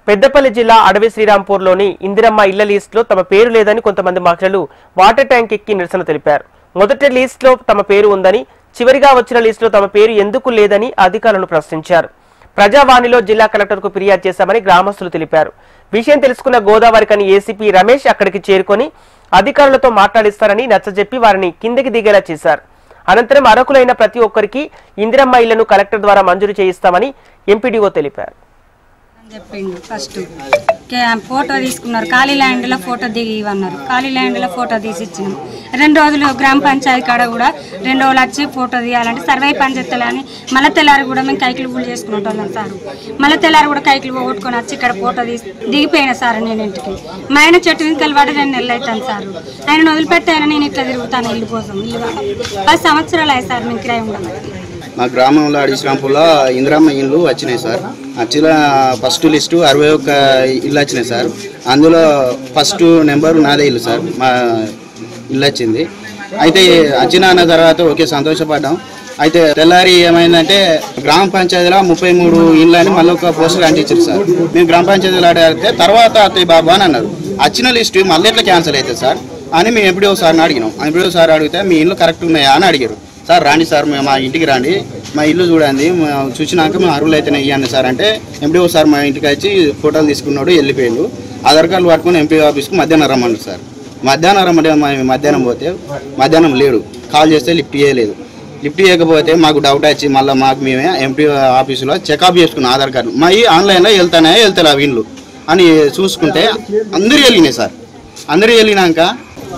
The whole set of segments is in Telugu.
పెద్దపల్లి జిల్లా అడవి శ్రీరాంపూర్లోని ఇందిరమ్మ ఇళ్ల లిస్టులో తమ పేరు లేదని కొంతమంది మహిళలు వాటర్ ట్యాంక్ ఎక్కి నిరసన తెలిపారు. మొదటి లిస్టులో తమ పేరు ఉందని, చివరిగా వచ్చిన లిస్టులో తమ పేరు ఎందుకు లేదని అధికారులను ప్రశ్నించారు. ప్రజావాణిలో జిల్లా కలెక్టర్కు ఫిర్యాదు చేశామని గ్రామస్తులు తెలిపారు. విషయం తెలుసుకున్న గోదావరికని ఏసీపీ రమేష్ అక్కడికి చేరుకొని అధికారులతో మాట్లాడిస్తారని నచ్చజెప్పి వారిని కిందికి దిగేలా చేశారు. అనంతరం అర్హులైన ప్రతి ఒక్కరికి ఇందిరమ్మ ఇళ్లను కలెక్టర్ ద్వారా మంజూరు చేయిస్తామని ఎంపీడీఓ తెలిపారు. ఫస్ట్ ఫోటో తీసుకున్నారు, ఖాళీ ల్యాండ్లో ఫోటో దిగి ఇవ్వన్నారు. ఖాళీ ల్యాండ్లో ఫోటో తీసి ఇచ్చినాం. 2 రోజులు గ్రామ పంచాయతీ కాడ కూడా 2 రోజులు వచ్చి ఫోటో తీయాలంటే సర్వే పంచాయతీలని మళ్ళీ తెల్లారి కూడా మేము కైకిలు పూలు చేసుకునేటోళ్ళం సార్. మళ్ళీ తెల్లారి కూడా కైకిలు పోగొట్టుకొని వచ్చి ఇక్కడ ఫోటో తీసి దిగిపోయినా సార్. నేను ఇంటికి మా ఆయన చెట్టు నుంచి వెళ్ళబడి 2 నెలలు అవుతాను సార్. ఆయన వదిలిపెట్టాయని నేను ఇట్లా తిరుగుతాను ఇల్లు కోసం. ఇల్లు 10 సంవత్సరాలు అయ్యాయి సార్ మేము కిరాయి ఉండబట్టి. మా గ్రామంలో అడవి శ్రీరాంపూర్లో ఇందిరమ్మ ఇల్లు వచ్చినాయి సార్. యాక్చువల్గా ఫస్ట్ లిస్టు 61 ఇల్లు వచ్చినాయి సార్. అందులో ఫస్ట్ నెంబరు నాదే ఇల్లు సార్. మా ఇల్లు వచ్చింది. అయితే వచ్చిన తర్వాత ఓకే సంతోషపడ్డాం. అయితే తెల్లారి ఏమైందంటే గ్రామ పంచాయతీలో 33 ఇళ్ళు అని మళ్ళీ ఒక పోస్టర్ అంటించారు సార్. మేము గ్రామ పంచాయతీలో అడిగితే తర్వాత అత్తయ్య బాబు అని అన్నారు. వచ్చిన లిస్టు మళ్ళీ ఎట్లా క్యాన్సిల్ అవుతుంది సార్ అని మేము ఎంపీడీఓ సార్ని అడిగినాం. ఎంపీడీఓ సార్ అడిగితే మీ ఇల్లు కరెక్ట్ ఉన్నాయా అని అడిగారు. సార్ రాండి సార్, మా ఇంటికి రండి, మా ఇల్లు చూడండి, చూసినాక మేము అర్హులు అయితే ఇవ్వండి సార్ అంటే ఎంపీఓ సార్ మా ఇంటికి వచ్చి ఫోటోలు తీసుకున్నాడు, వెళ్ళిపోయాడు. ఆధార్ కార్డులు పట్టుకుని ఎంపీ ఆఫీస్కి మధ్యాహ్నం రమ్మన్నారు సార్. మధ్యాహ్నం మధ్యాహ్నం పోతే మధ్యాహ్నం లేడు. కాల్ చేస్తే లిఫ్ట్ చేయలేదు. లిఫ్ట్ చేయకపోతే మాకు డౌట్ వచ్చి మళ్ళీ మేమే ఎంపీ ఆఫీసులో చెకప్ చేసుకున్నాం. ఆధార్ కార్డు మా ఆన్లైన్లో వెళ్తాయి అవి ఇండ్లు అని చూసుకుంటే అందరూ వెళ్ళినాయి సార్. అందరూ వెళ్ళినాక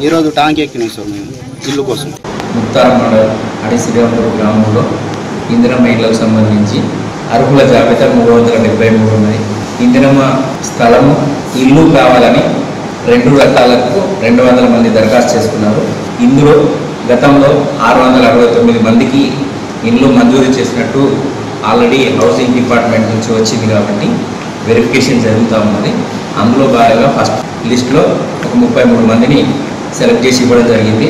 ఈరోజు టాంక్ ఎక్కినాయి సార్ మేము ఇల్లు కోసం. ముత్తారం మండలం అడవి శ్రీరాంపూర్ గ్రామంలో ఇందిరమ్మ ఇళ్లకు సంబంధించి అర్హుల జాబితా 373 ఉన్నాయి. ఇందిరమ్మ స్థలము ఇల్లు కావాలని 2 రకాలకు 200 మంది దరఖాస్తు చేసుకున్నారు. ఇందులో గతంలో 669 మందికి ఇల్లు మంజూరు చేసినట్టు ఆల్రెడీ హౌసింగ్ డిపార్ట్మెంట్ నుంచి వచ్చింది కాబట్టి వెరిఫికేషన్ జరుగుతూ ఉన్నది. అందులో భాగంగా ఫస్ట్ లిస్టులో ఒక 33 మందిని సెలెక్ట్ చేసి ఇవ్వడం జరిగింది.